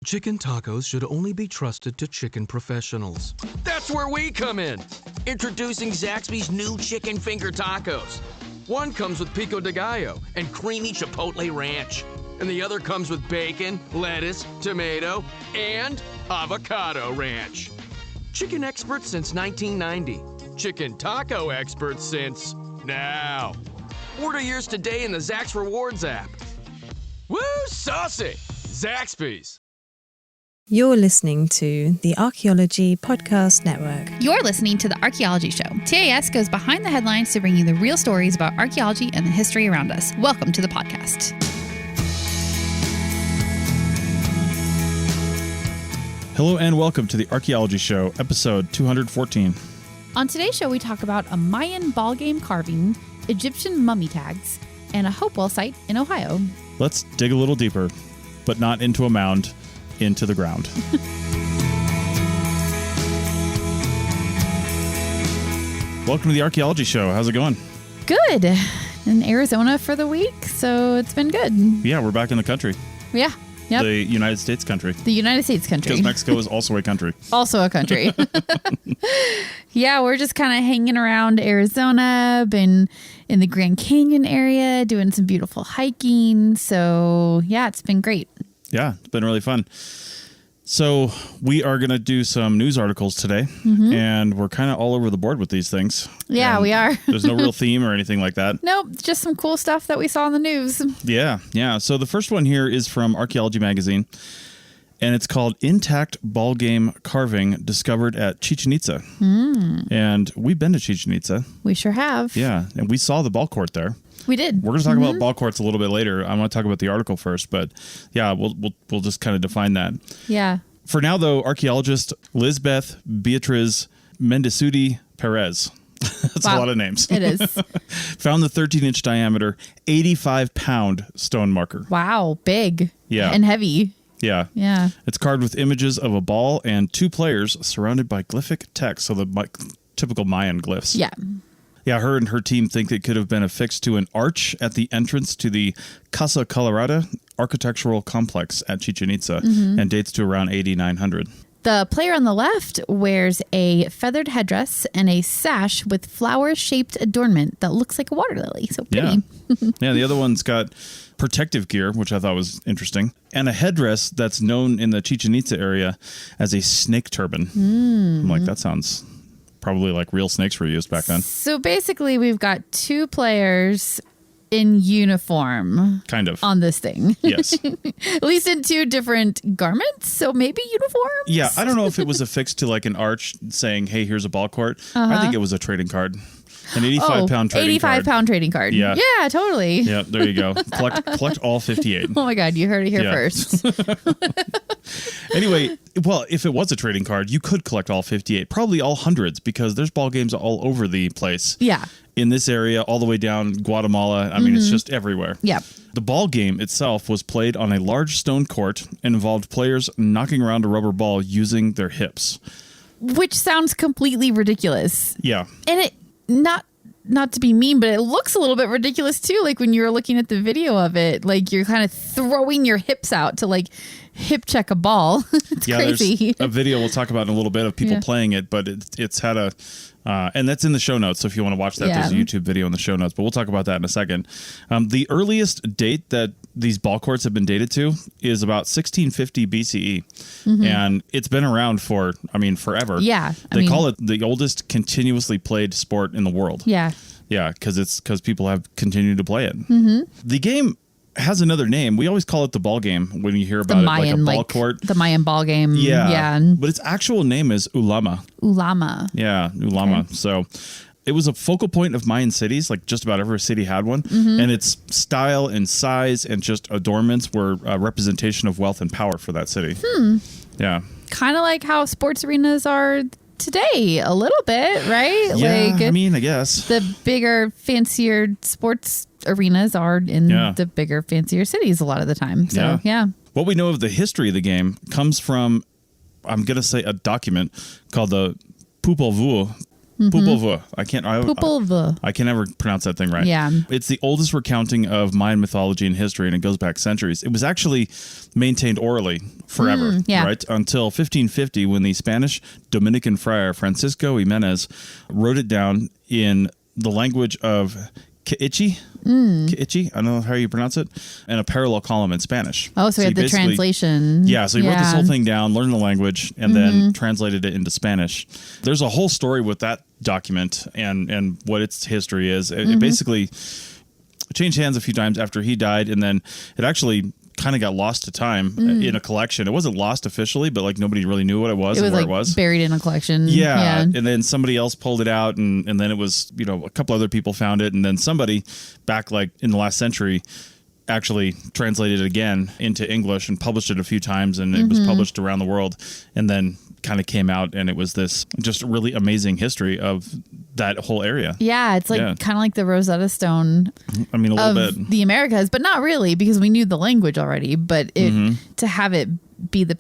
Chicken tacos should only be trusted to chicken professionals. That's where we come in. Introducing Zaxby's new chicken finger tacos. One comes with pico de gallo and creamy chipotle ranch. And the other comes with bacon, lettuce, tomato, and avocado ranch. Chicken experts since 1990. Chicken taco experts since now. Order yours today in the Zax Rewards app. Woo, saucy! Zaxby's. You're listening to the Archaeology Podcast Network. You're listening to the Archaeology Show. TAS goes behind the headlines to bring you the real stories about archaeology and the history around us. Welcome to the podcast. Hello and welcome to the Archaeology Show, episode 214. On today's show, we talk about a Mayan ballgame carving, Egyptian mummy tags, and a Hopewell site in Ohio. Let's dig a little deeper, but not into a mound, into the ground. Welcome to the Archaeology Show. How's it going? Good. In Arizona for the week, so it's been good. Yeah, we're back in the country. Yeah. Yep. The United States country. The United States country. Because Mexico is also a country. Also a country. Yeah, we're just kind of hanging around Arizona, been in the Grand Canyon area, doing some beautiful hiking. So, yeah, it's been great. Yeah, it's been really fun. So we are going to do some news articles today, and we're kind of all over the board with these things. Yeah, and we are. There's no real theme or anything like that. Nope, just some cool stuff that we saw in the news. Yeah. So the first one here is from Archaeology Magazine, and it's called Intact Ballgame Carving Discovered at Chichen Itza. And we've been to Chichen Itza. We sure have. Yeah, and we saw the ball court there. We did. We're going to talk about ball courts a little bit later. I want to talk about the article first, but yeah, we'll just kind of define that. Yeah. For now, though, archaeologist Lizbeth Beatriz Mendicudi Perez, that's a lot of names. It is. Found the 13-inch diameter, 85-pound stone marker. Wow, big. Yeah. And heavy. Yeah. Yeah. It's carved with images of a ball and two players surrounded by glyphic text, so the typical Mayan glyphs. Yeah. Yeah, her and her team think it could have been affixed to an arch at the entrance to the Casa Colorada architectural complex at Chichen Itza and dates to around 8900. The player on the left wears a feathered headdress and a sash with flower-shaped adornment that looks like a water lily. So pretty. Yeah, the other one's got protective gear, which I thought was interesting, and a headdress that's known in the Chichen Itza area as a snake turban. I'm like, that sounds probably like real snakes were used back then. So basically, we've got two players in uniform. Kind of. On this thing. Yes. At least in two different garments. So maybe uniforms? Yeah, I don't know if it was affixed to like an arch saying, hey, here's a ball court. I think it was a trading card. An 85-pound trading card. 85-pound trading card. Yeah. Yeah, totally. Yeah, there you go. Collect all 58. Oh my God, you heard it here first. Anyway, well, if it was a trading card, you could collect all 58, probably all hundreds, because there's ball games all over the place. Yeah. In this area, all the way down Guatemala. I mean, it's just everywhere. Yeah. The ball game itself was played on a large stone court and involved players knocking around a rubber ball using their hips. Which sounds completely ridiculous. Yeah. And it not to be mean, but it looks a little bit ridiculous too. Like when you were looking at the video of it, like you're kind of throwing your hips out to like hip check a ball. It's crazy. There's a video we'll talk about in a little bit of people playing it, but it's had a, and that's in the show notes. So if you want to watch that, there's a YouTube video in the show notes, but we'll talk about that in a second. The earliest date that these ball courts have been dated to is about 1650 BCE. And it's been around for, forever. Yeah. They call it the oldest continuously played sport in the world. Yeah. Yeah, because people have continued to play it. The game has another name. We always call it the ball game when you hear about Mayan, it, like a ball court. The Mayan ball game. Yeah. But its actual name is Ulama. Ulama. Yeah, Ulama. Okay. So it was a focal point of Mayan cities, like just about every city had one. And its style and size and just adornments were a representation of wealth and power for that city. Yeah. Kind of like how sports arenas are today, a little bit, right? Yeah, I guess. The bigger, fancier sports arenas are in the bigger, fancier cities a lot of the time. So, yeah. What we know of the history of the game comes from, I'm going to say, a document called the Hopewell Popol Vuh. I can never pronounce that thing right. Yeah. It's the oldest recounting of Mayan mythology and history, and it goes back centuries. It was actually maintained orally forever, right? Until 1550, when the Spanish Dominican friar Francisco Jimenez wrote it down in the language of Ki'ichi, I don't know how you pronounce it, and a parallel column in Spanish. Oh, so he had the translation. Yeah, so he wrote this whole thing down, learned the language, and then translated it into Spanish. There's a whole story with that document and what its history is. It basically changed hands a few times after he died, and then it actually kind of got lost to time in a collection. It wasn't lost officially, but like nobody really knew what it was and where it was. Buried in a collection. Yeah. And then somebody else pulled it out, and then it was, a couple other people found it, and then somebody back like in the last century actually translated it again into English and published it a few times, and it was published around the world, and then kind of came out, and it was this just really amazing history of that whole area. Yeah, it's like kind of like the Rosetta Stone. I mean, a little bit. The Americas, but not really, because we knew the language already. But to have it be the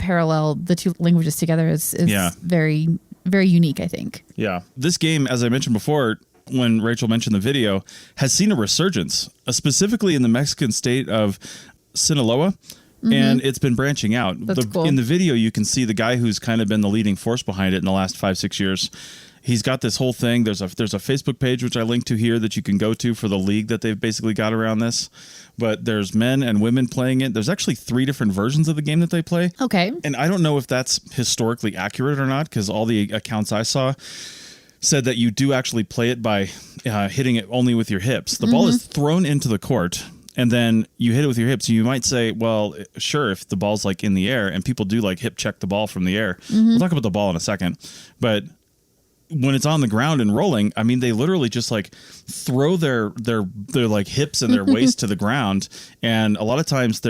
two languages together is very, very unique, I think. Yeah. This game, as I mentioned before, when Rachel mentioned the video, has seen a resurgence, specifically in the Mexican state of Sinaloa. And it's been branching out. Cool. In the video, you can see the guy who's kind of been the leading force behind it in the last 5-6 years. He's got this whole thing. There's a Facebook page, which I linked to here, that you can go to for the league that they've basically got around this. But there's men and women playing it. There's actually 3 different versions of the game that they play. Okay. And I don't know if that's historically accurate or not, because all the accounts I saw said that you do actually play it by hitting it only with your hips. The ball is thrown into the court, and then you hit it with your hips. You might say, well, sure, if the ball's like in the air, and people do like hip check the ball from the air. We'll talk about the ball in a second. But when it's on the ground and rolling, I mean, they literally just like throw their like hips and their waist to the ground. And a lot of times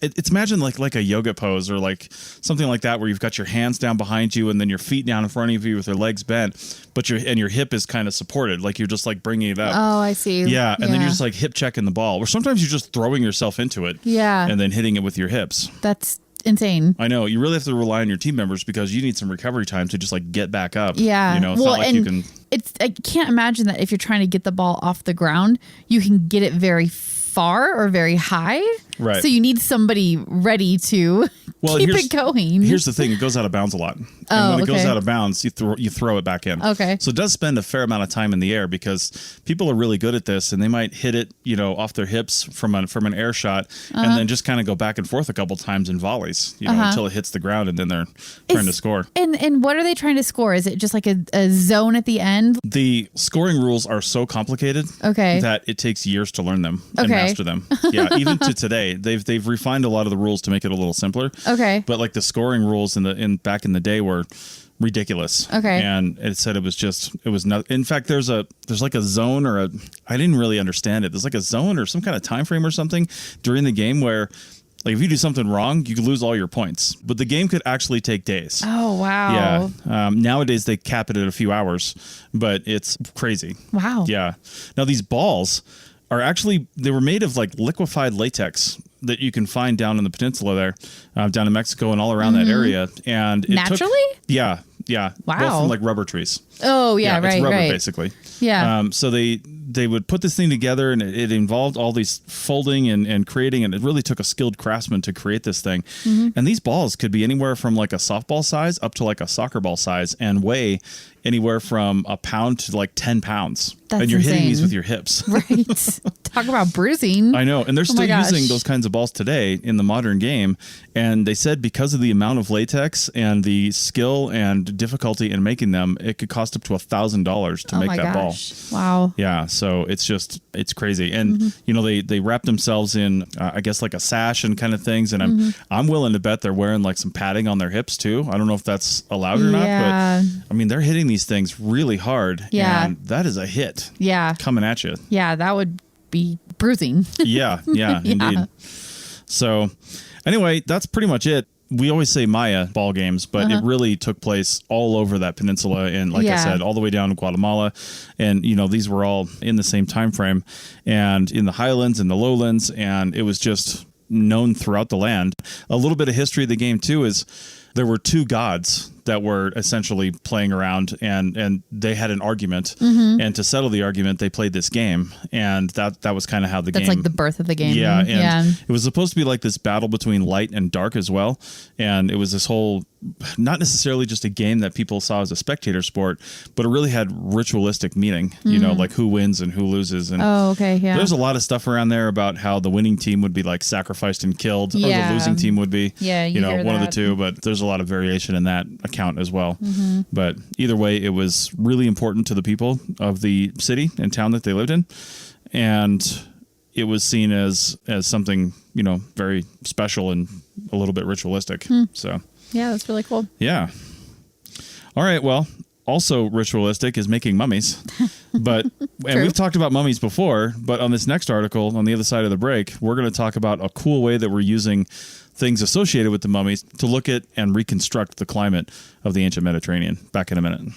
it's imagine like a yoga pose or like something like that, where you've got your hands down behind you and then your feet down in front of you with your legs bent, but your hip is kind of supported, like you're just like bringing it up. Oh, I see. Yeah, and then you're just like hip checking the ball, or sometimes you're just throwing yourself into it. Yeah, and then hitting it with your hips. That's insane. I know. You really have to rely on your team members, because you need some recovery time to just like get back up. Yeah, it's not like you can. I can't imagine that if you're trying to get the ball off the ground, you can get it very far or very high. Right. So you need somebody ready to keep it going. Here's the thing. It goes out of bounds a lot. And when it goes out of bounds, you throw it back in. Okay. So it does spend a fair amount of time in the air, because people are really good at this, and they might hit it, off their hips from an air shot, and then just kind of go back and forth a couple times in volleys, until it hits the ground, and then they're trying to score. And what are they trying to score? Is it just like a zone at the end? The scoring rules are so complicated that it takes years to learn them and master them. Yeah, even to today, they've refined a lot of the rules to make it a little simpler. Okay. But like the scoring rules back in the day were ridiculous. Okay. And it said it was not. In fact, there's like a zone I didn't really understand it. There's like a zone or some kind of time frame or something during the game where, like, if you do something wrong, you could lose all your points. But the game could actually take days. Oh, wow. Yeah. Nowadays, they cap it at a few hours, but it's crazy. Wow. Yeah. Now, these balls they were made of like liquefied latex that you can find down in the peninsula there, down in Mexico and all around that area. And naturally? Yeah. Wow. Both from like rubber trees. Oh, yeah, right, it's rubber, right. basically. Yeah. So they would put this thing together, and it involved all these folding and creating, and it really took a skilled craftsman to create this thing. And these balls could be anywhere from like a softball size up to like a soccer ball size, and weigh anywhere from a pound to like 10 pounds. That's and you're insane. hitting these with your hips. Right. Talk about bruising. I know. And they're still using those kinds of balls today in the modern game. And they said because of the amount of latex and the skill and difficulty in making them, it could cost up to $1,000 to make that ball. Wow. Yeah. So it's crazy. And, they wrap themselves in, I guess, like a sash and kind of things. And I'm willing to bet they're wearing like some padding on their hips too. I don't know if that's allowed or not, but I mean, they're hitting these things really hard. Yeah. And that is a hit. Yeah. Coming at you. Yeah. That would be bruising. Yeah, indeed. So anyway, that's pretty much it. We always say Maya ball games, but it really took place all over that peninsula, and like I said, all the way down to Guatemala. And these were all in the same time frame, and in the highlands and the lowlands, and it was just known throughout the land. A little bit of history of the game too is there were two gods that were essentially playing around, and they had an argument, and to settle the argument, they played this game, and that was kind of how That's like the birth of the game. Yeah, and it was supposed to be like this battle between light and dark as well, and it was this whole, not necessarily just a game that people saw as a spectator sport, but it really had ritualistic meaning, you know, like who wins and who loses. And there's a lot of stuff around there about how the winning team would be like sacrificed and killed, or the losing team would be, you know, one of the two, but there's a lot of variation in that account as well. But either way, it was really important to the people of the city and town that they lived in, and it was seen as something, you know, very special and a little bit ritualistic. So yeah, that's really cool. Yeah. All right. Well, also ritualistic is making mummies, but and we've talked about mummies before, but on this next article on the other side of the break, we're going to talk about a cool way that we're using things associated with the mummies to look at and reconstruct the climate of the ancient Mediterranean. Back in a minute.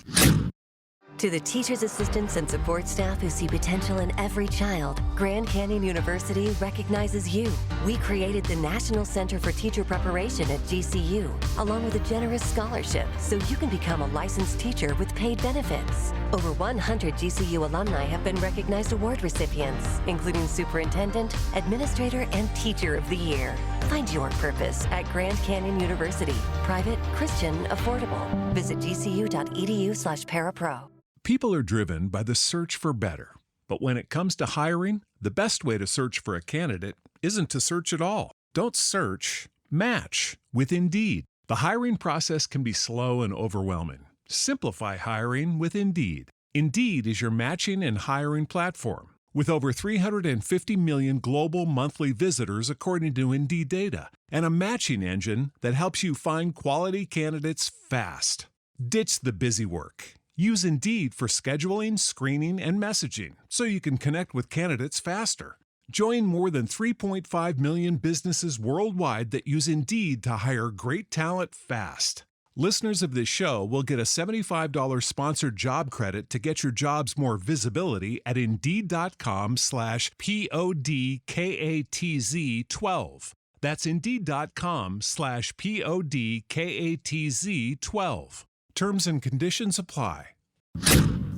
To the teachers, assistants, and support staff who see potential in every child, Grand Canyon University recognizes you. We created the National Center for Teacher Preparation at GCU, along with a generous scholarship, so you can become a licensed teacher with paid benefits. Over 100 GCU alumni have been recognized award recipients, including Superintendent, Administrator, and Teacher of the Year. Find your purpose at Grand Canyon University. Private, Christian, affordable. Visit gcu.edu/parapro. People are driven by the search for better. But when it comes to hiring, the best way to search for a candidate isn't to search at all. Don't search, match with Indeed. The hiring process can be slow and overwhelming. Simplify hiring with Indeed. Indeed is your matching and hiring platform. With over 350 million global monthly visitors according to Indeed data, and a matching engine that helps you find quality candidates fast. Ditch the busy work. Use Indeed for scheduling, screening, and messaging so you can connect with candidates faster. Join more than 3.5 million businesses worldwide that use Indeed to hire great talent fast. Listeners of this show will get a $75 sponsored job credit to get your jobs more visibility at Indeed.com/PODKATZ12. That's Indeed.com/PODKATZ12. Terms and conditions apply.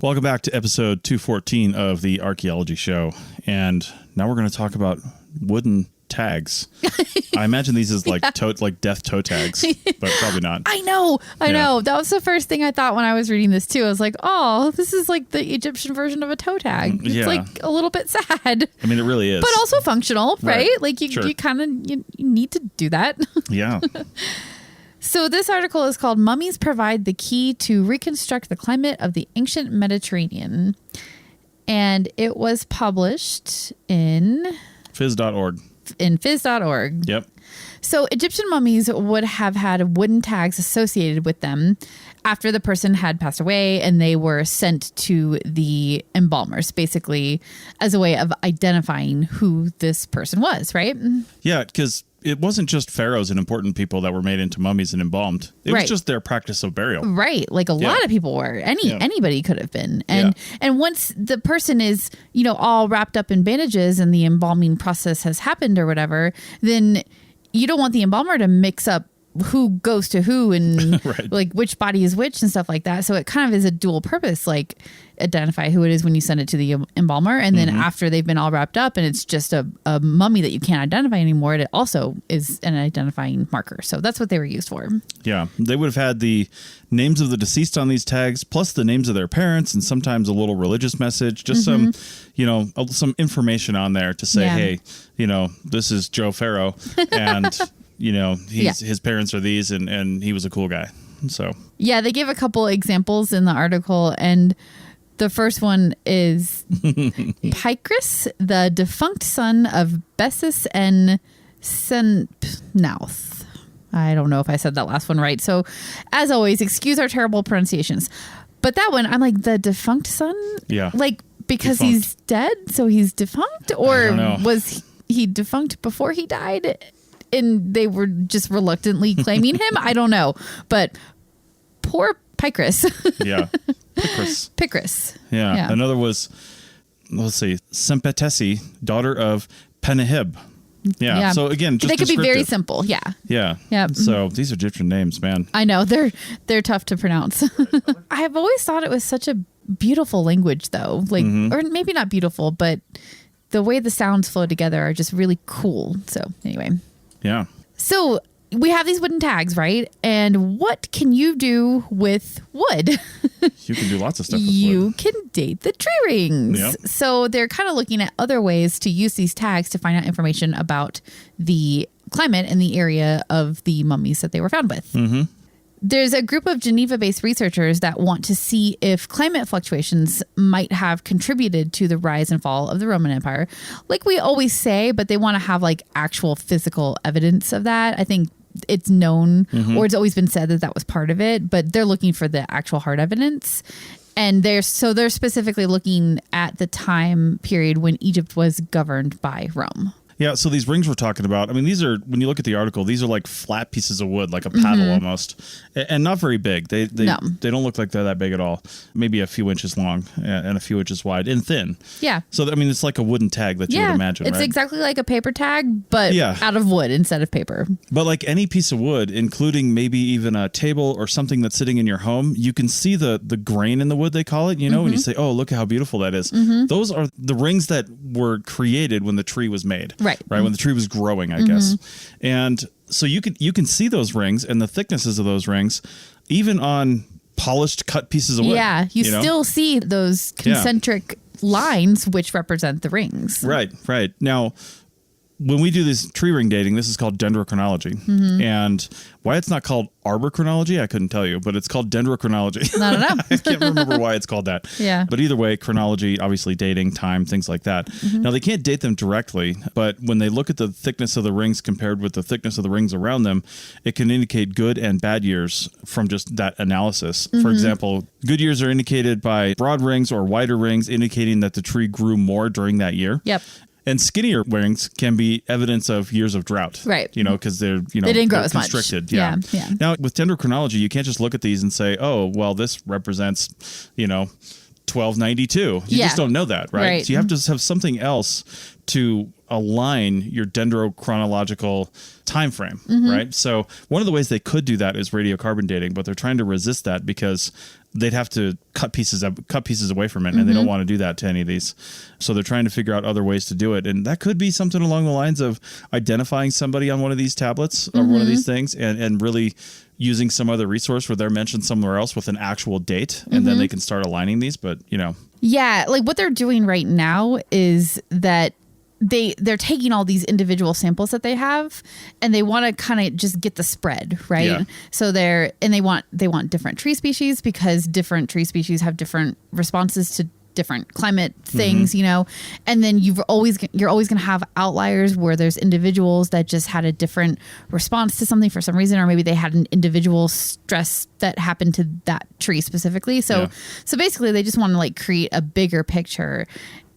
Welcome back to episode 214 of the Archaeology Show. And now we're going to talk about wooden tags. I imagine these is like death toe tags, but probably not. I know. That was the first thing I thought when I was reading this too. I was like, oh, this is like the Egyptian version of a toe tag. It's like a little bit sad. I mean, it really is. But also functional, right? Like you kind of you need to do that. Yeah. So this article is called Mummies Provide the Key to Reconstruct the Climate of the Ancient Mediterranean. And it was published in Phys.org. In Phys.org. Yep. So Egyptian mummies would have had wooden tags associated with them after the person had passed away, and they were sent to the embalmers, basically as a way of identifying who this person was, right? Yeah, because it wasn't just pharaohs and important people that were made into mummies and embalmed. It was just their practice of burial. Right. Like a lot of people were. Anybody could have been. And once the person is, all wrapped up in bandages and the embalming process has happened or whatever, then you don't want the embalmer to mix up who goes to who and like which body is which and stuff like that. So it kind of is a dual purpose, like identify who it is when you send it to the embalmer. And then after they've been all wrapped up and it's just a mummy that you can't identify anymore, it also is an identifying marker. So that's what they were used for. Yeah. They would have had the names of the deceased on these tags, plus the names of their parents, and sometimes a little religious message, just some information on there to say, hey, this is Joe Farrow and his parents are these, and he was a cool guy. So yeah, they give a couple examples in the article, and the first one is Picrus, the defunct son of Bessus and Senpnauth. I don't know if I said that last one right. So as always, excuse our terrible pronunciations. But that one, I'm like, the defunct son? Yeah. Like, because he's dead, so he's defunct? Or was he defunct before he died? And they were just reluctantly claiming him? I don't know. But poor Picrus. Yeah. Picrus. Yeah. Another was, let's see, Sempetesi, daughter of Penahib. Yeah. So again, just they could be very descriptive. simple. Yeah. Yeah. Yep. So these Egyptian names, man. I know they're tough to pronounce. I've always thought it was such a beautiful language, though. Like, or maybe not beautiful, but the way the sounds flow together are just really cool. So anyway. Yeah. So we have these wooden tags, right? And what can you do with wood? You can do lots of stuff with You wood. can date the tree rings. Yep. So they're kind of looking at other ways to use these tags to find out information about the climate and the area of the mummies that they were found with. Mm-hmm. There's a group of Geneva-based researchers that want to see if climate fluctuations might have contributed to the rise and fall of the Roman Empire. Like we always say, but they want to have like actual physical evidence of that. I think it's known or it's always been said that that was part of it, but they're looking for the actual hard evidence. And they're specifically looking at the time period when Egypt was governed by Rome. Yeah, so these rings we're talking about, I mean, these are, when you look at the article, these are like flat pieces of wood, like a paddle almost, and not very big. They don't look like they're that big at all. Maybe a few inches long and a few inches wide and thin. Yeah. So, I mean, it's like a wooden tag that you would imagine, it's right? exactly like a paper tag, but out of wood instead of paper. But like any piece of wood, including maybe even a table or something that's sitting in your home, you can see the grain in the wood, they call it, you know, and you say, oh, look how beautiful that is. Those are the rings that were created when the tree was made. Right. When the tree was growing, I guess. And so you can see those rings and the thicknesses of those rings, even on polished cut pieces of wood. Yeah, you know? still see those concentric lines which represent the rings. Right. Now, when we do this tree ring dating, this is called dendrochronology. And why it's not called arborchronology, I couldn't tell you, but it's called dendrochronology. I don't know. I can't remember why it's called that. Yeah. But either way, chronology, obviously dating, time, things like that. Now, they can't date them directly, but when they look at the thickness of the rings compared with the thickness of the rings around them, it can indicate good and bad years from just that analysis. For example, good years are indicated by broad rings or wider rings, indicating that the tree grew more during that year. Yep. And skinnier rings can be evidence of years of drought. Right. You know, because they're, you know, they didn't grow as much. Constricted. Yeah. Now, with dendrochronology, you can't just look at these and say, oh, well, this represents, you know, 1292. You just don't know that, right? So you have to have something else to align your dendrochronological time frame, right? So one of the ways they could do that is radiocarbon dating, but they're trying to resist that because they'd have to cut pieces away from it, and they don't want to do that to any of these. So they're trying to figure out other ways to do it, and that could be something along the lines of identifying somebody on one of these tablets or one of these things, and really using some other resource where they're mentioned somewhere else with an actual date, and then they can start aligning these. But you know, like what they're doing right now is that they're taking all these individual samples that they have, and they want to kind of just get the spread, right? Yeah. So they want different tree species, because different tree species have different responses to different climate things, you know. And then you're always going to have outliers where there's individuals that just had a different response to something for some reason, or maybe they had an individual stress that happened to that tree specifically. So basically they just want to like create a bigger picture.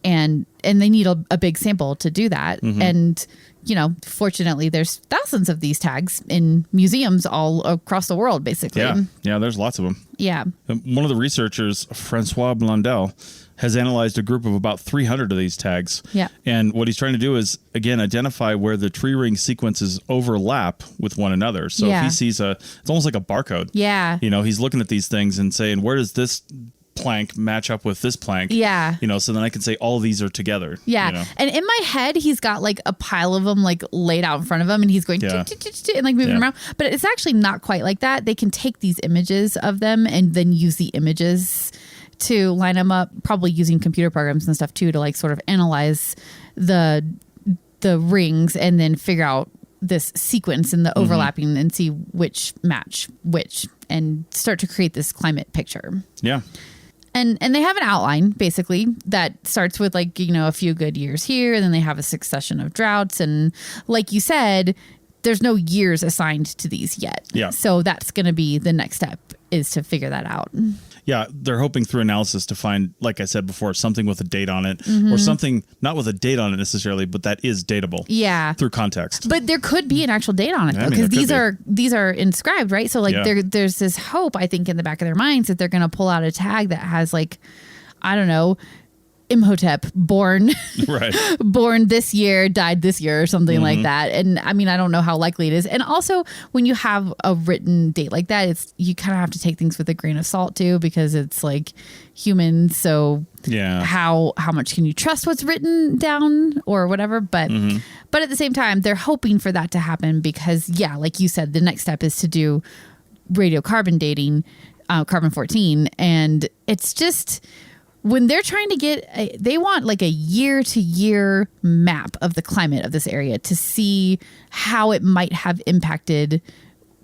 And they need a big sample to do that. And, you know, fortunately, there's thousands of these tags in museums all across the world, basically. Yeah, there's lots of them. Yeah. One of the researchers, Francois Blondel, has analyzed a group of about 300 of these tags. Yeah. And what he's trying to do is, again, identify where the tree ring sequences overlap with one another. So if he sees it's almost like a barcode. Yeah. You know, he's looking at these things and saying, where does this plank match up with this plank? Yeah. You know, so then I can say all these are together. Yeah. You know? And in my head, he's got like a pile of them like laid out in front of him, and he's going and like moving around. But it's actually not quite like that. They can take these images of them and then use the images to line them up, probably using computer programs and stuff too, to like sort of analyze the rings and then figure out this sequence and the overlapping and see which match which, and start to create this climate picture. Yeah. And they have an outline basically that starts with like, you know, a few good years here, and then they have a succession of droughts. And like you said, there's no years assigned to these yet. Yeah. So that's going to be the next step, is to figure that out. Yeah, they're hoping through analysis to find, like I said before, something with a date on it, or something not with a date on it necessarily, but that is dateable. Yeah, through context. But there could be an actual date on it, though, because these are inscribed, right? So like there's this hope, I think, in the back of their minds that they're going to pull out a tag that has like, I don't know, Imhotep, born right. born this year, died this year, or something like that. And I mean, I don't know how likely it is. And also, when you have a written date like that, you kind of have to take things with a grain of salt too, because it's like human. So yeah, how much can you trust what's written down or whatever? But at the same time, they're hoping for that to happen because, yeah, like you said, the next step is to do radiocarbon dating, carbon-14, and it's just. When they're trying to they want like a year-to-year map of the climate of this area to see how it might have impacted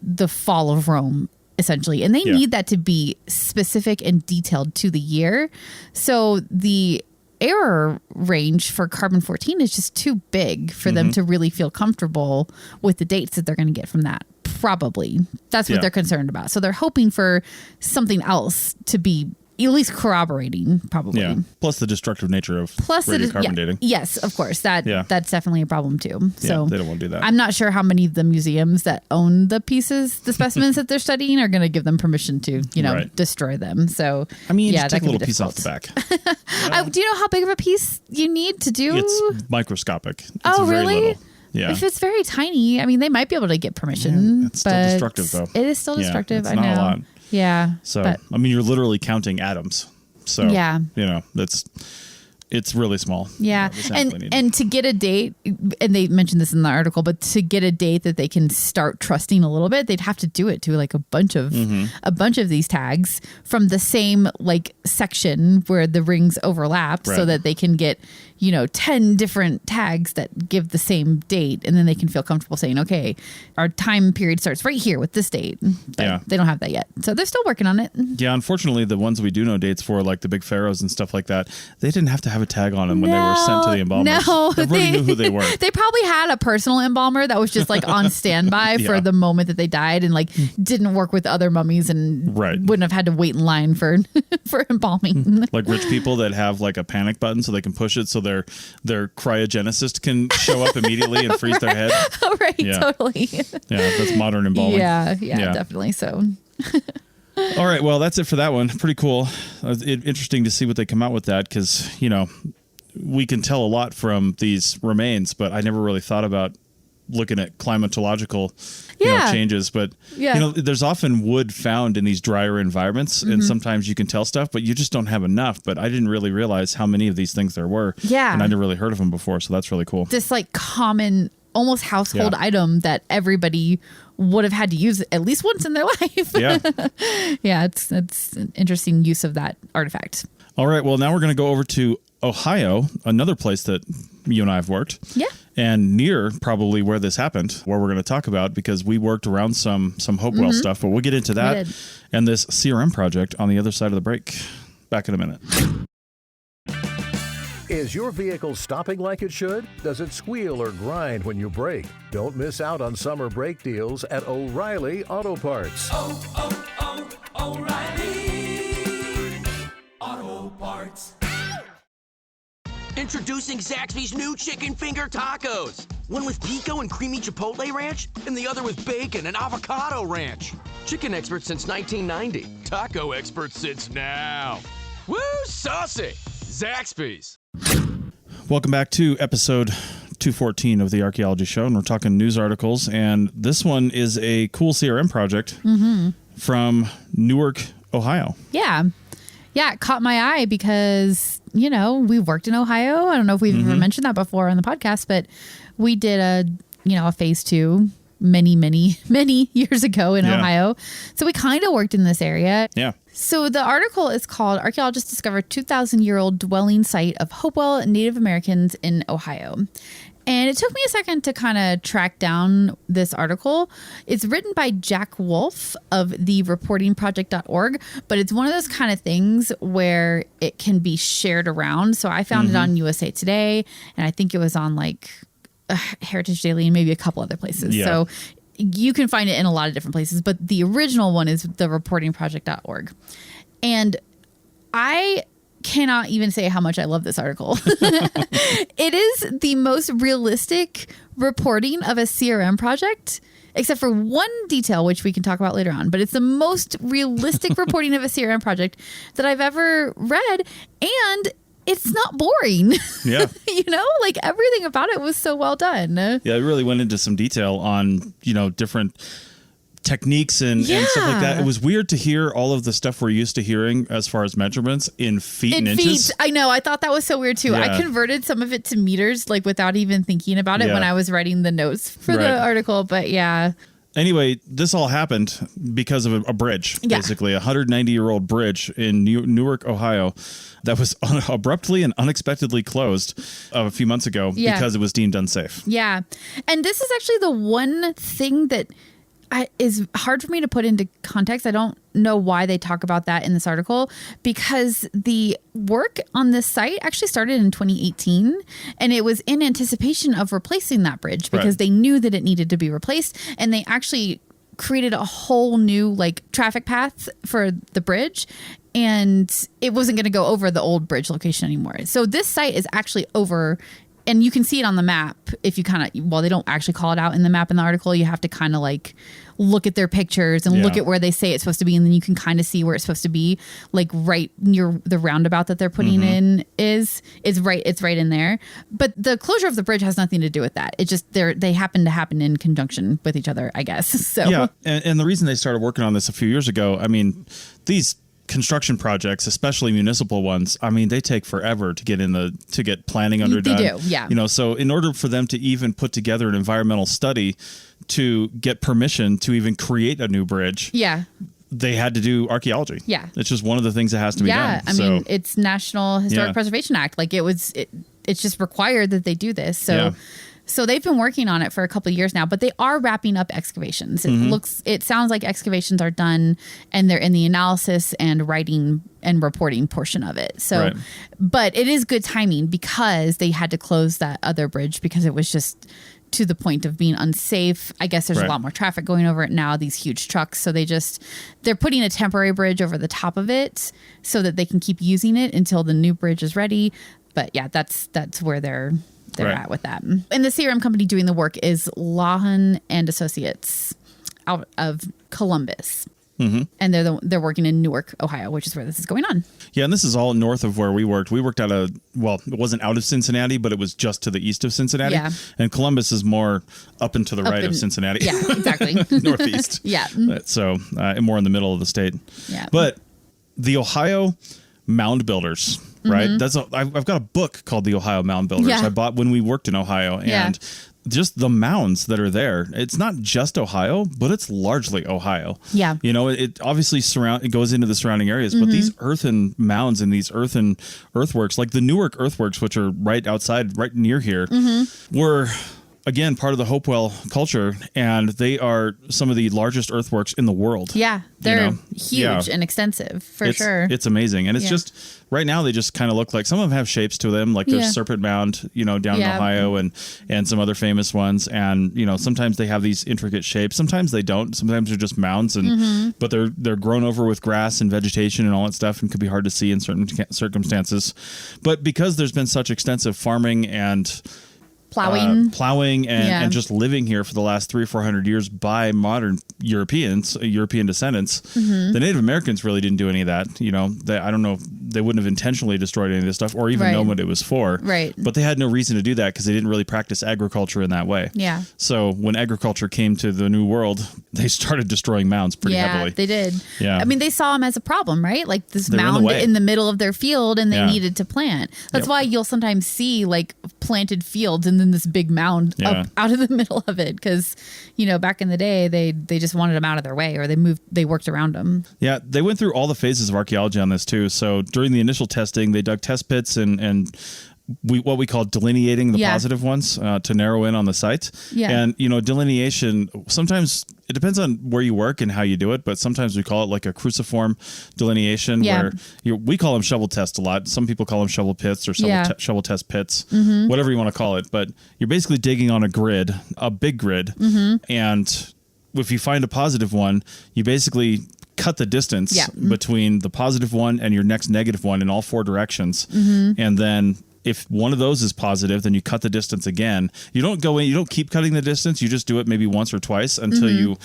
the fall of Rome, essentially. And they need that to be specific and detailed to the year. So the error range for carbon-14 is just too big for them to really feel comfortable with the dates that they're going to get from that. Probably. That's what they're concerned about. So they're hoping for something else to be at least corroborating, probably. Yeah. Plus the destructive nature of radiocarbon dating. Yes, of course. That's definitely a problem too. So they don't want to do that. I'm not sure how many of the museums that own the specimens that they're studying are going to give them permission to, destroy them. So I mean, just take a little piece off the back. Do you know how big of a piece you need to do? It's microscopic. It's really? Very little. Yeah. If it's very tiny, I mean, they might be able to get permission. Yeah, it's still destructive, though. It is still destructive. It's not a lot. Yeah. So, I mean, you're literally counting atoms. So, it's really small. Yeah. And to get a date, and they mentioned this in the article, but to get a date that they can start trusting a little bit, they'd have to do it to like a bunch of these tags from the same like section where the rings overlap so that they can get, 10 different tags that give the same date. And then they can feel comfortable saying, okay, our time period starts right here with this date. But they don't have that yet. So they're still working on it. Yeah. Unfortunately, the ones we do know dates for, like the big pharaohs and stuff like that, they didn't have to have a tag on them when they were sent to the embalmers. No, everybody knew who they were. They probably had a personal embalmer that was just like on standby for the moment that they died and like didn't work with other mummies and wouldn't have had to wait in line for embalming. Like rich people that have like a panic button so they can push it so their cryogenicist can show up immediately and freeze their head. Oh, right, totally. Yeah, that's modern embalming. Yeah, definitely so. All right, well, that's it for that one. Pretty cool. Interesting to see what they come out with that because, we can tell a lot from these remains, but I never really thought about looking at climatological changes. But, there's often wood found in these drier environments, and sometimes you can tell stuff, but you just don't have enough. But I didn't really realize how many of these things there were. Yeah. And I never really heard of them before, so that's really cool. This, like, common, almost household item that everybody would have had to use at least once in their life. Yeah. Yeah, it's an interesting use of that artifact. All right, well, now we're going to go over to Ohio, another place that you and I have worked. Yeah. And near probably where this happened, where we're going to talk about, because we worked around some Hopewell stuff, but we'll get into that and this CRM project on the other side of the break. Back in a minute. Is your vehicle stopping like it should? Does it squeal or grind when you brake? Don't miss out on summer brake deals at O'Reilly Auto Parts. O'Reilly Auto Parts. Introducing Zaxby's new chicken finger tacos. One with pico and creamy chipotle ranch, and the other with bacon and avocado ranch. Chicken expert since 1990. Taco expert since now. Woo, saucy! Zaxby's. Welcome back to episode 214 of the Archaeology Show, and we're talking news articles, and this one is a cool CRM project from Newark, Ohio. Yeah. Yeah, it caught my eye because, we've worked in Ohio. I don't know if we've ever mentioned that before on the podcast, but we did a phase 2 many years ago in Ohio. So we kind of worked in this area. Yeah. So the article is called Archaeologists Discover 2,000-Year-Old Dwelling Site of Hopewell Native Americans in Ohio. And it took me a second to kind of track down this article. It's written by Jack Wolf of the reportingproject.org, but it's one of those kind of things where it can be shared around. So I found it on USA Today, and I think it was on like Heritage Daily and maybe a couple other places. Yeah. So you can find it in a lot of different places, but the original one is the reportingproject.org. And I cannot even say how much I love this article. It is the most realistic reporting of a CRM project, except for one detail, which we can talk about later on. But it's the most realistic reporting of a CRM project that I've ever read. And it's not boring. Yeah. You know, like everything about it was so well done. Yeah, it really went into some detail on, different techniques and stuff like that. It was weird to hear all of the stuff we're used to hearing as far as measurements in feet and inches. I know. I thought that was so weird too. Yeah. I converted some of it to meters, like without even thinking about it when I was writing the notes for the article. But yeah. Anyway, this all happened because of a bridge, basically a 190-year-old bridge in Newark, Ohio, that was abruptly and unexpectedly closed a few months ago because it was deemed unsafe. Yeah. And this is actually the one thing that is hard for me to put into context. I don't know why they talk about that in this article, because the work on this site actually started in 2018, and it was in anticipation of replacing that bridge because they knew that it needed to be replaced, and they actually created a whole new like traffic path for the bridge, and it wasn't going to go over the old bridge location anymore. So this site is actually over. And you can see it on the map if you kind of, they don't actually call it out in the map in the article. You have to kind of like look at their pictures and look at where they say it's supposed to be. And then you can kind of see where it's supposed to be, like right near the roundabout that they're putting in it's right in there. But the closure of the bridge has nothing to do with that. It just, they happen to happen in conjunction with each other, I guess. So yeah. And the reason they started working on this a few years ago, I mean, these construction projects, especially municipal ones, I mean, they take forever to get planning underdone. They do, yeah. So in order for them to even put together an environmental study to get permission to even create a new bridge, they had to do archaeology. Yeah. It's just one of the things that has to be done. Yeah, I mean, it's National Historic Preservation Act. Like it's just required that they do this. So they've been working on it for a couple of years now, but they are wrapping up excavations. It sounds like excavations are done and they're in the analysis and writing and reporting portion of it. So, but it is good timing because they had to close that other bridge because it was just to the point of being unsafe. I guess there's a lot more traffic going over it now, these huge trucks. So they're putting a temporary bridge over the top of it so that they can keep using it until the new bridge is ready. But yeah, that's where they're at with that. And the CRM company doing the work is Lahan and Associates out of Columbus. And they're working in Newark, Ohio, which is where this is going on. Yeah, and this is all north of where we worked. We worked it wasn't out of Cincinnati, but it was just to the east of Cincinnati. Yeah. And Columbus is more up and to the right of Cincinnati. Yeah, exactly. Northeast. Yeah. So more in the middle of the state. Yeah. But the Ohio Mound Builders, right? I've got a book called The Ohio Mound Builders. I bought when we worked in Ohio, and just the mounds that are there. It's not just Ohio, but it's largely Ohio. Yeah. It obviously it goes into the surrounding areas, but these earthen mounds and these earthen earthworks, like the Newark earthworks, which are right near here, were again part of the Hopewell culture, and they are some of the largest earthworks in the world. Yeah, they're huge and extensive for sure. It's amazing, and it's just right now they just kind of look like, some of them have shapes to them, like there's Serpent Mound, down in Ohio, and some other famous ones, and sometimes they have these intricate shapes, sometimes they don't, sometimes they're just mounds, and but they're grown over with grass and vegetation and all that stuff, and could be hard to see in certain circumstances. But because there's been such extensive farming and plowing and just living here for the last 300 or 400 years by modern European descendants, the Native Americans really didn't do any of that. I don't know, they wouldn't have intentionally destroyed any of this stuff or even known what it was for. Right. But they had no reason to do that because they didn't really practice agriculture in that way. Yeah. So when agriculture came to the New World, they started destroying mounds pretty heavily. Yeah, they did. Yeah. I mean, they saw them as a problem, right? Like this mound in the middle of their field, and they needed to plant. That's why you'll sometimes see like planted fields and then this big mound up out of the middle of it, because back in the day they just wanted them out of their way, or they worked around them. Yeah, they went through all the phases of archaeology on this too. So during the initial testing, they dug test pits and what we call delineating the positive ones to narrow in on the site. Yeah. And delineation, sometimes it depends on where you work and how you do it, but sometimes we call it like a cruciform delineation, where we call them shovel test a lot. Some people call them shovel pits or shovel test pits, whatever you want to call it. But you're basically digging on a big grid, and if you find a positive one, you basically cut the distance between the positive one and your next negative one in all four directions, and then if one of those is positive, then you cut the distance again. You don't go in, you don't keep cutting the distance. You just do it maybe once or twice until you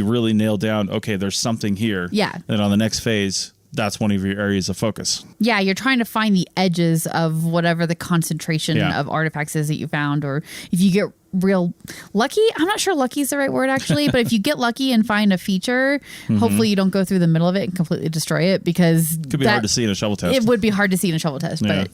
really nail down, okay, there's something here. Yeah. And on the next phase, that's one of your areas of focus. Yeah, you're trying to find the edges of whatever the concentration of artifacts is that you found, or if you get real lucky. I'm not sure lucky is the right word actually, but if you get lucky and find a feature, hopefully you don't go through the middle of it and completely destroy it, because it could be hard to see in a shovel test. It would be hard to see in a shovel test, but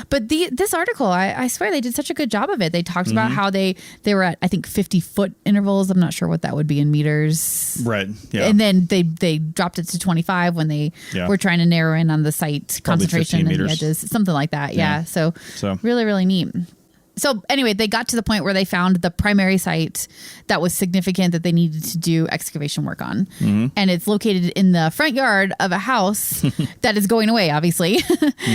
But this article, I swear they did such a good job of it. They talked about how they were at, I think, 50-foot intervals. I'm not sure what that would be in meters. Right. Yeah. And then they dropped it to 25 when they were trying to narrow in on the site Probably concentration and the edges, something like that. Yeah. So really, really neat. So anyway, they got to the point where they found the primary site that was significant that they needed to do excavation work on. And it's located in the front yard of a house that is going away, obviously,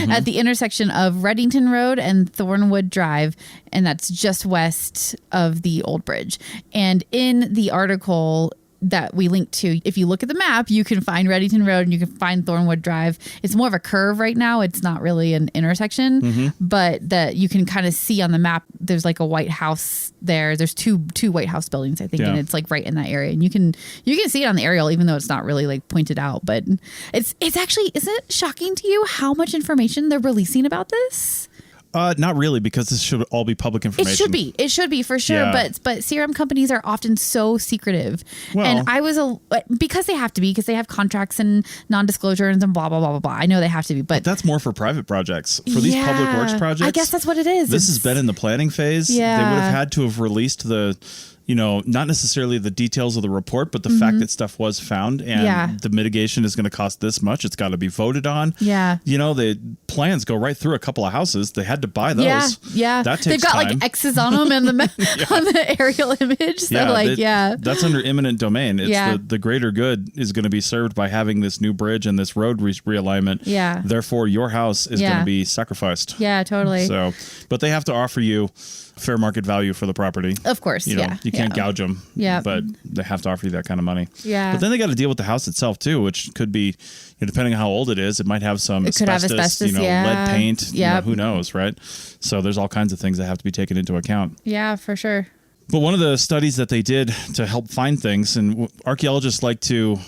at the intersection of Reddington Road and Thornwood Drive. And that's just west of the old bridge. And in the article that we linked to, if you look at the map, you can find Reddington Road and you can find Thornwood Drive. It's more of a curve right now. It's not really an intersection, but that you can kind of see on the map. There's like a White House there. There's two White House buildings, I think, and it's like right in that area. And you can see it on the aerial, even though it's not really like pointed out. But it's actually, is it shocking to you how much information they're releasing about this? Not really, because this should all be public information. It should be for sure. Yeah. But CRM companies are often so secretive. Well, and I was because they have to be, because they have contracts and non-disclosures and blah, blah, blah, blah, blah. I know they have to be, but that's more for private projects. For these public works projects, I guess that's what it is. This has been in the planning phase. Yeah. They would have had to have released the, not necessarily the details of the report, but the fact that stuff was found and the mitigation is going to cost this much. It's got to be voted on. Yeah. The plans go right through a couple of houses. They had to buy those. Yeah. That takes They've got time. like X's on them and on the aerial image. So that's under eminent domain. It's the greater good is going to be served by having this new bridge and this road realignment. Yeah. Therefore, your house is going to be sacrificed. Yeah, totally. So, but they have to offer you fair market value for the property. Of course, you can't gouge them. Yeah, but they have to offer you that kind of money. Yeah, but then they got to deal with the house itself too, which could be, depending on how old it is, it might have some asbestos, lead paint. Yeah, who knows, right? So there's all kinds of things that have to be taken into account. Yeah, for sure. But one of the studies that they did to help find things, and archaeologists like to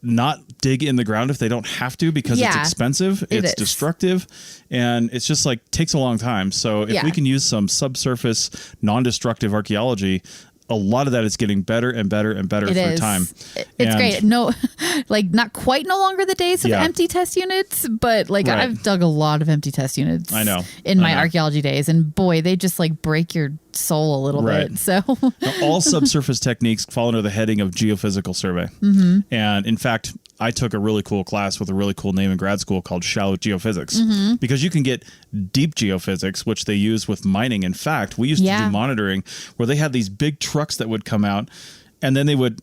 not dig in the ground if they don't have to, because it's expensive, it's destructive, and it's just like takes a long time. So if we can use some subsurface non-destructive archaeology, a lot of that is getting better and better and better through time. It's great. No, like not quite no longer the days of empty test units, but like I've dug a lot of empty test units. I know in my archaeology days, and boy, they just like break your soul a little bit. So now, all subsurface techniques fall under the heading of geophysical survey. And in fact, I took a really cool class with a really cool name in grad school called shallow geophysics, because you can get deep geophysics, which they use with mining. In fact, we used to do monitoring where they had these big trucks that would come out and then they would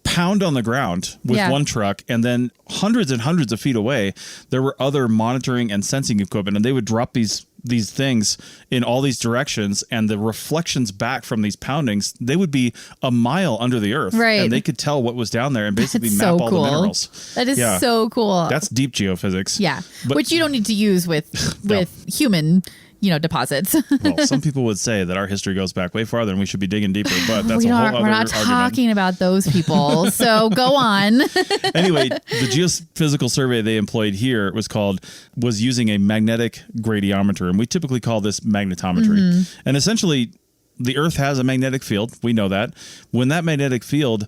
pound on the ground with one truck, and then hundreds and hundreds of feet away, there were other monitoring and sensing equipment, and they would drop these things in all these directions, and the reflections back from these poundings, they would be a mile under the earth, and they could tell what was down there and basically map all the minerals. That is so cool. That's deep geophysics. Yeah, but, which you don't need to use with human deposits. Well, some people would say that our history goes back way farther and we should be digging deeper, but that's a whole other argument. We're not talking about those people, so go on. Anyway, the geophysical survey they employed here was using a magnetic gradiometer, and we typically call this magnetometry. And essentially, the Earth has a magnetic field. We know that. When that magnetic field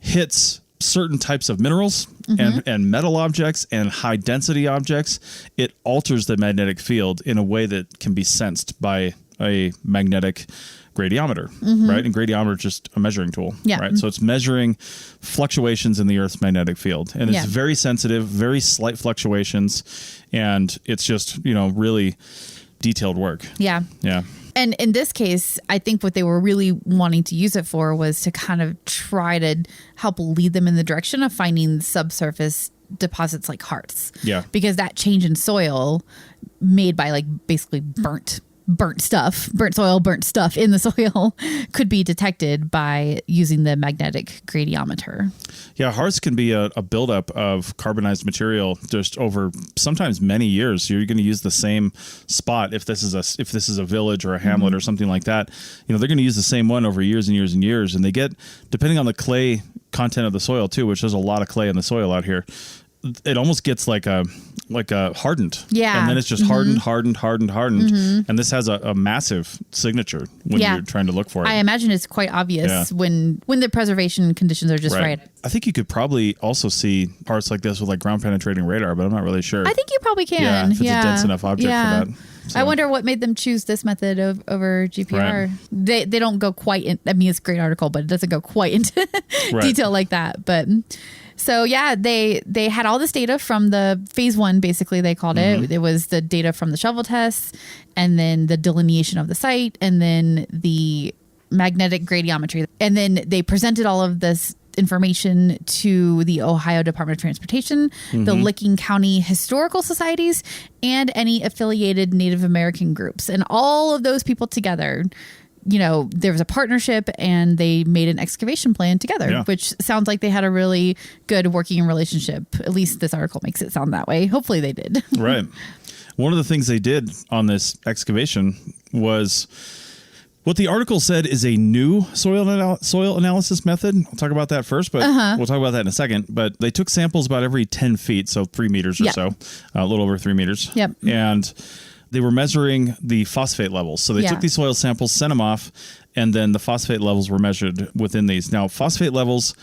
hits certain types of minerals and metal objects and high density objects, it alters the magnetic field in a way that can be sensed by a magnetic gradiometer, right? And gradiometer is just a measuring tool, right? So it's measuring fluctuations in the Earth's magnetic field, and it's very sensitive, very slight fluctuations, and it's just, really detailed work. Yeah. And in this case, I think what they were really wanting to use it for was to kind of try to help lead them in the direction of finding subsurface deposits like hearts. Yeah. Because that change in soil made by like basically burnt soil, burnt stuff in the soil could be detected by using the magnetic gradiometer. Yeah, hearts can be a buildup of carbonized material just over sometimes many years. You're going to use the same spot if this is a village or a hamlet or something like that. They're going to use the same one over years and years and years, and they get, depending on the clay content of the soil too, which there's a lot of clay in the soil out here. it almost gets like a hardened. Yeah. And then it's just hardened. And this has a massive signature when you're trying to look for it. I imagine it's quite obvious when the preservation conditions are just right. I think you could probably also see parts like this with like ground penetrating radar, but I'm not really sure. I think you probably can. Yeah, if it's a dense enough object for that. So. I wonder what made them choose this method over GPR. Right. They don't go quite in. I mean, it's a great article, but it doesn't go quite into detail like that. But so yeah, they had all this data from the phase 1, basically they called it. It was the data from the shovel tests, and then the delineation of the site, and then the magnetic gradiometry, and then they presented all of this information to the Ohio Department of Transportation, the Licking County Historical Societies, and any affiliated Native American groups. And all of those people together, you know, there was a partnership and they made an excavation plan together, which sounds like they had a really good working relationship. At least this article makes it sound that way. Hopefully they did. Right. One of the things they did on this excavation was what the article said is a new soil analysis method. I'll talk about that first, but we'll talk about that in a second. But they took samples about every 10 feet, so 3 meters or so, a little over 3 meters. Yep. And they were measuring the phosphate levels. So they took these soil samples, sent them off, and then the phosphate levels were measured within these. Now, phosphate levels,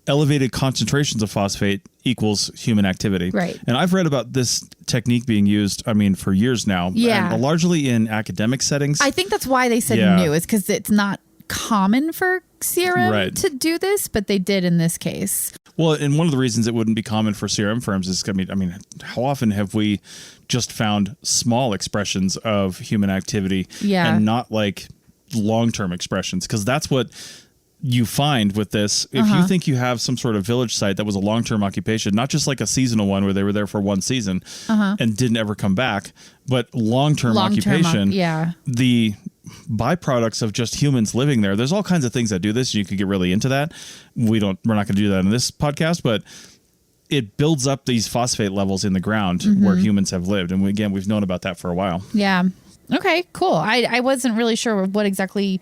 elevated concentrations of phosphate equals human activity. Right. And I've read about this technique being used, I mean, for years now. Yeah. And largely in academic settings. I think that's why they said new, is because it's not common for CRM to do this, but they did in this case. Well, and one of the reasons it wouldn't be common for CRM firms is, I mean, how often have we just found small expressions of human activity and not like long-term expressions? Because that's what you find with this. If you think you have some sort of village site that was a long-term occupation, not just like a seasonal one where they were there for one season and didn't ever come back, but long-term occupation, the byproducts of just humans living there. There's all kinds of things that do this. You could get really into that. We're not going to do that in this podcast, but it builds up these phosphate levels in the ground where humans have lived. And we've known about that for a while. Yeah. Okay, cool. I wasn't really sure what exactly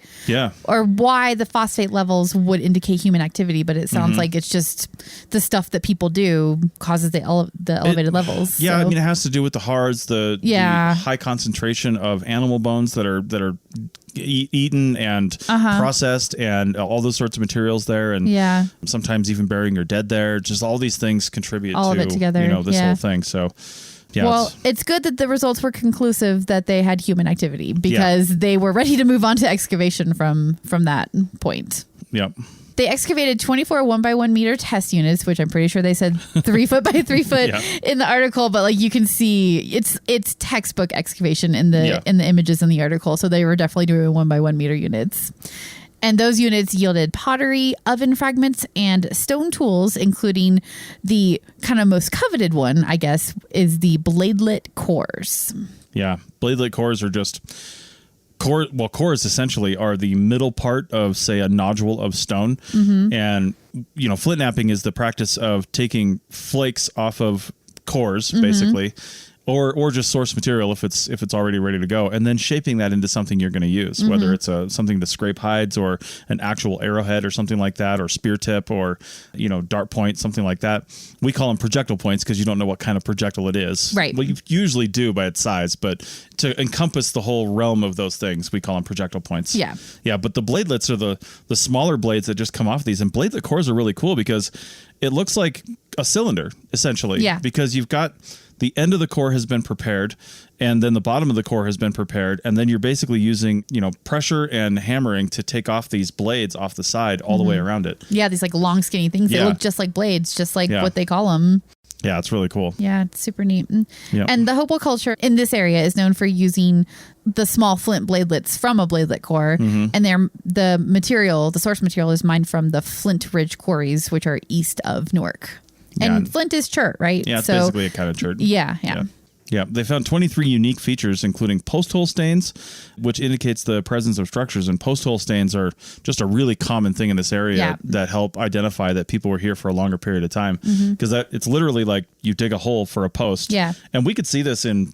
or why the phosphate levels would indicate human activity, but it sounds like it's just the stuff that people do causes the elevated levels. Yeah, so. I mean, it has to do with the hards, the high concentration of animal bones that are eaten and processed, and all those sorts of materials there, and sometimes even burying your dead there. Just all these things contribute all to of it together. This whole thing. So. Yeah, well, it's good that the results were conclusive that they had human activity, because they were ready to move on to excavation from that point. Yep. They excavated 24 1x1 meter test units, which I'm pretty sure they said 3 foot by 3 foot in the article, but like you can see it's textbook excavation in the images in the article. So they were definitely doing 1x1 meter units. And those units yielded pottery, oven fragments, and stone tools, including the kind of most coveted one, I guess, is the bladelet cores. Yeah, bladelet cores are just core. Well, cores essentially are the middle part of, say, a nodule of stone. And, flint knapping is the practice of taking flakes off of cores, basically. Or just source material if it's already ready to go, and then shaping that into something you're going to use, whether it's something to scrape hides, or an actual arrowhead or something like that, or spear tip, or dart point, something like that. We call them projectile points because you don't know what kind of projectile it is. Right. Well, you usually do by its size, but to encompass the whole realm of those things, we call them projectile points. Yeah. Yeah, but the bladelets are the smaller blades that just come off these, and bladelet cores are really cool because it looks like a cylinder essentially. Yeah. Because you've got the end of the core has been prepared, and then the bottom of the core has been prepared, and then you're basically using, pressure and hammering to take off these blades off the side all the way around it. Yeah, these like long skinny things that look just like blades, just like what they call them. Yeah, it's really cool. Yeah, it's super neat. Yep. And the Hopewell culture in this area is known for using the small flint bladelets from a bladelet core, and the source material is mined from the Flint Ridge quarries, which are east of Newark. And flint is chert, right? Yeah, it's basically a kind of chert. Yeah. Yeah, they found 23 unique features, including post hole stains, which indicates the presence of structures. And post hole stains are just a really common thing in this area that help identify that people were here for a longer period of time. Because it's literally like you dig a hole for a post. Yeah. And we could see this in,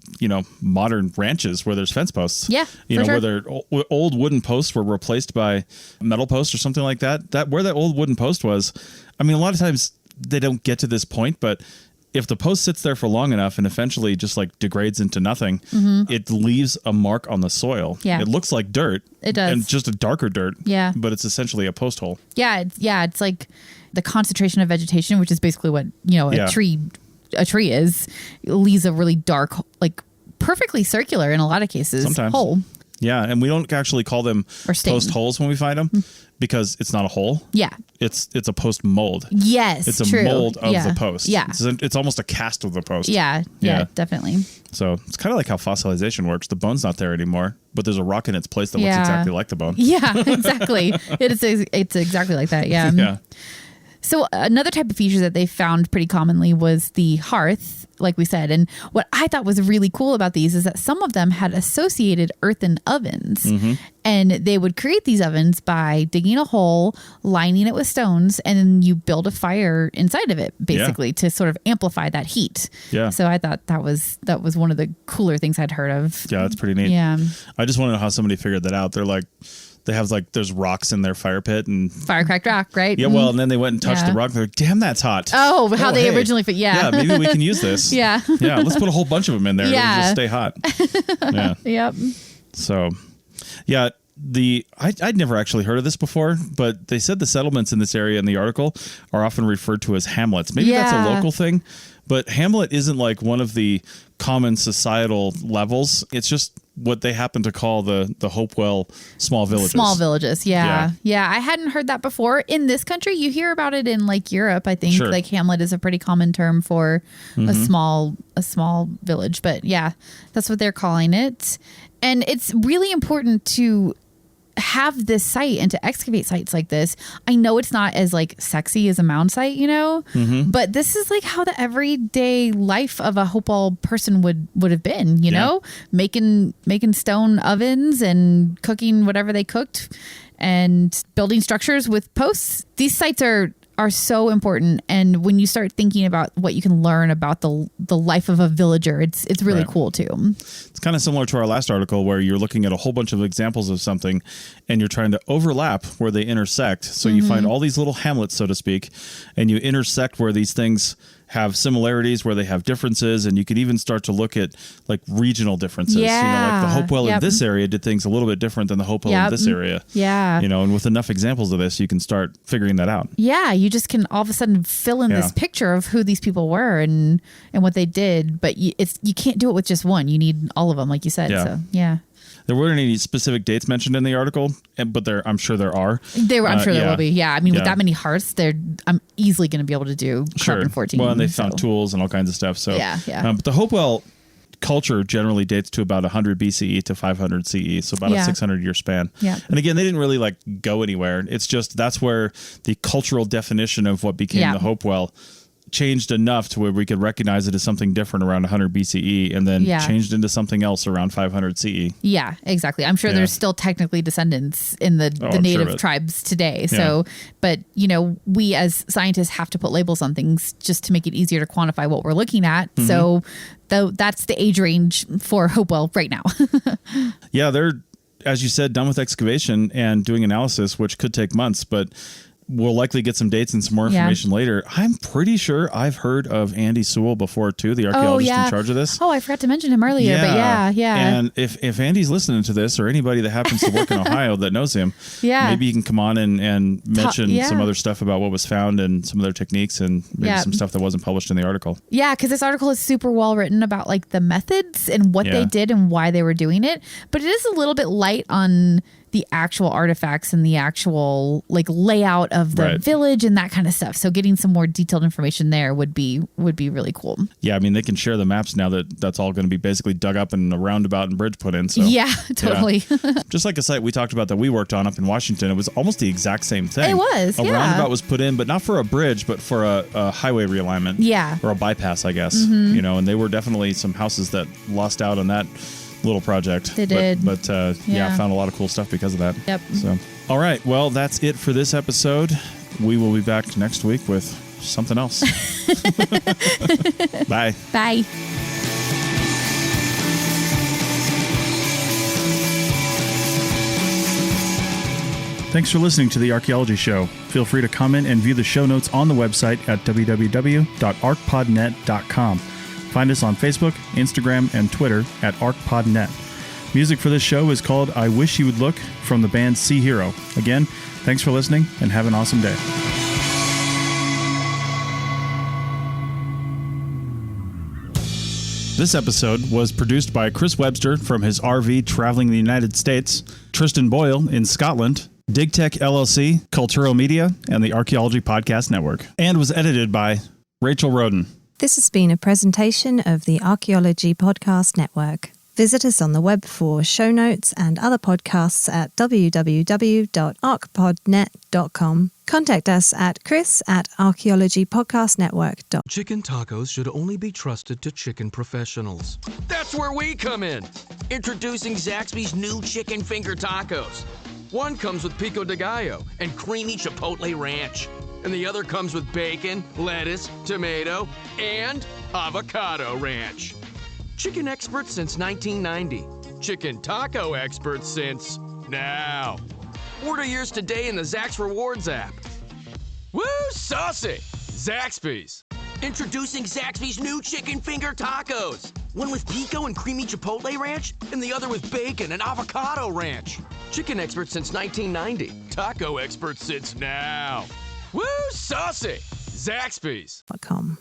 modern ranches where there's fence posts. Yeah, where their old wooden posts were replaced by metal posts or something like that. Where that old wooden post was, I mean, a lot of times they don't get to this point, but if the post sits there for long enough and eventually just like degrades into nothing, it leaves a mark on the soil. Yeah. It looks like dirt. It does. And just a darker dirt. Yeah. But it's essentially a post hole. Yeah. It's like the concentration of vegetation, which is basically what, a tree is, leaves a really dark, like perfectly circular in a lot of cases, sometimes hole. Yeah. And we don't actually call them post holes when we find them because it's not a hole. Yeah. It's a post mold. Yes. It's a mold of the post. Yeah. It's almost a cast of the post. Yeah, definitely. So it's kind of like how fossilization works. The bone's not there anymore, but there's a rock in its place that looks exactly like the bone. Yeah, exactly. It's exactly like that. Yeah. Yeah. So another type of feature that they found pretty commonly was the hearth, like we said. And what I thought was really cool about these is that some of them had associated earthen ovens. And they would create these ovens by digging a hole, lining it with stones, and then you build a fire inside of it, basically, to sort of amplify that heat. Yeah. So I thought that was one of the cooler things I'd heard of. Yeah, that's pretty neat. Yeah. I just want to know how somebody figured that out. They're like, they have like, there's rocks in their fire pit and fire cracked rock, right? Yeah. Well, and then they went and touched the rock. They're like, damn, that's hot. Oh, how they originally fit. Yeah. Yeah. Maybe we can use this. Yeah. Yeah. Let's put a whole bunch of them in there. Yeah. It'll just stay hot. Yeah. Yep. So, yeah. I'd never actually heard of this before, but they said the settlements in this area in the article are often referred to as hamlets. Maybe that's a local thing, but hamlet isn't like one of the common societal levels. It's just what they happen to call the Hopewell small villages. Small villages, yeah. I hadn't heard that before. In this country, you hear about it in like Europe. I think like hamlet is a pretty common term for a small village. But yeah, that's what they're calling it. And it's really important to have this site and to excavate sites like this. I know it's not as like sexy as a mound site, but this is like how the everyday life of a Hopewell person would have been, you know, making stone ovens and cooking whatever they cooked and building structures with posts. These sites are so important, and when you start thinking about what you can learn about the life of a villager, it's really cool too. It's kind of similar to our last article where you're looking at a whole bunch of examples of something and you're trying to overlap where they intersect. So you find all these little hamlets, so to speak, and you intersect where these things have similarities, where they have differences, and you could even start to look at like regional differences. Like the Hopewell in this area did things a little bit different than the Hopewell in this area. Yeah. And with enough examples of this, you can start figuring that out. Yeah. You just can all of a sudden fill in this picture of who these people were and what they did, but you can't do it with just one. You need all of them, like you said. Yeah. So, yeah. There weren't any specific dates mentioned in the article, but I'm sure there are. I'm sure there will be. Yeah. I mean, with that many hearths, I'm easily going to be able to do carbon 14. Well, and they found tools and all kinds of stuff. So but the Hopewell culture generally dates to about 100 BCE to 500 CE, so about a 600-year span. Yeah. And again, they didn't really like go anywhere. It's just that's where the cultural definition of what became the Hopewell changed enough to where we could recognize it as something different around 100 BCE and then changed into something else around 500 CE. Yeah, exactly. I'm sure there's still technically descendants in the native tribes today. So, but we as scientists have to put labels on things just to make it easier to quantify what we're looking at. So that's the age range for Hopewell right now. Yeah, they're, as you said, done with excavation and doing analysis, which could take months, but we'll likely get some dates and some more information later. I'm pretty sure I've heard of Andy Sewell before too, the archaeologist in charge of this. Oh, I forgot to mention him earlier, but yeah. And if Andy's listening to this, or anybody that happens to work in Ohio that knows him, maybe you can come on and mention some other stuff about what was found and some of their techniques and maybe some stuff that wasn't published in the article. Yeah, because this article is super well written about like the methods and what they did and why they were doing it. But it is a little bit light on the actual artifacts and the actual like layout of the village and that kind of stuff. So getting some more detailed information there would be really cool. Yeah, I mean, they can share the maps now that's all going to be basically dug up and a roundabout and bridge put in. So yeah, totally. Yeah. Just like a site we talked about that we worked on up in Washington, it was almost the exact same thing. It was, a roundabout was put in, but not for a bridge, but for a highway realignment. Yeah. Or a bypass, I guess. And they were definitely some houses that lost out on that little project. They did. But found a lot of cool stuff because of that. Yep. So, all right. Well, that's it for this episode. We will be back next week with something else. Bye. Bye. Thanks for listening to The Archaeology Show. Feel free to comment and view the show notes on the website at www.arcpodnet.com. Find us on Facebook, Instagram, and Twitter at ArcPodNet. Music for this show is called I Wish You Would Look from the band Sea Hero. Again, thanks for listening and have an awesome day. This episode was produced by Chris Webster from his RV traveling the United States, Tristan Boyle in Scotland, DigTech LLC, Culturo Media, and the Archaeology Podcast Network, and was edited by Rachel Roden. This has been a presentation of the Archaeology Podcast Network. Visit us on the web for show notes and other podcasts at www.arcpodnet.com. Contact us at chris@archaeologypodcastnetwork.com. Chicken tacos should only be trusted to chicken professionals. That's where we come in. Introducing Zaxby's new chicken finger tacos. One comes with pico de gallo and creamy chipotle ranch. And the other comes with bacon, lettuce, tomato, and avocado ranch. Chicken experts since 1990. Chicken taco experts since now. Order yours today in the Zax Rewards app. Woo, saucy! Zaxby's. Introducing Zaxby's new chicken finger tacos. One with pico and creamy chipotle ranch, and the other with bacon and avocado ranch. Chicken experts since 1990. Taco experts since now. Woo, saucy! Zaxby's. .com.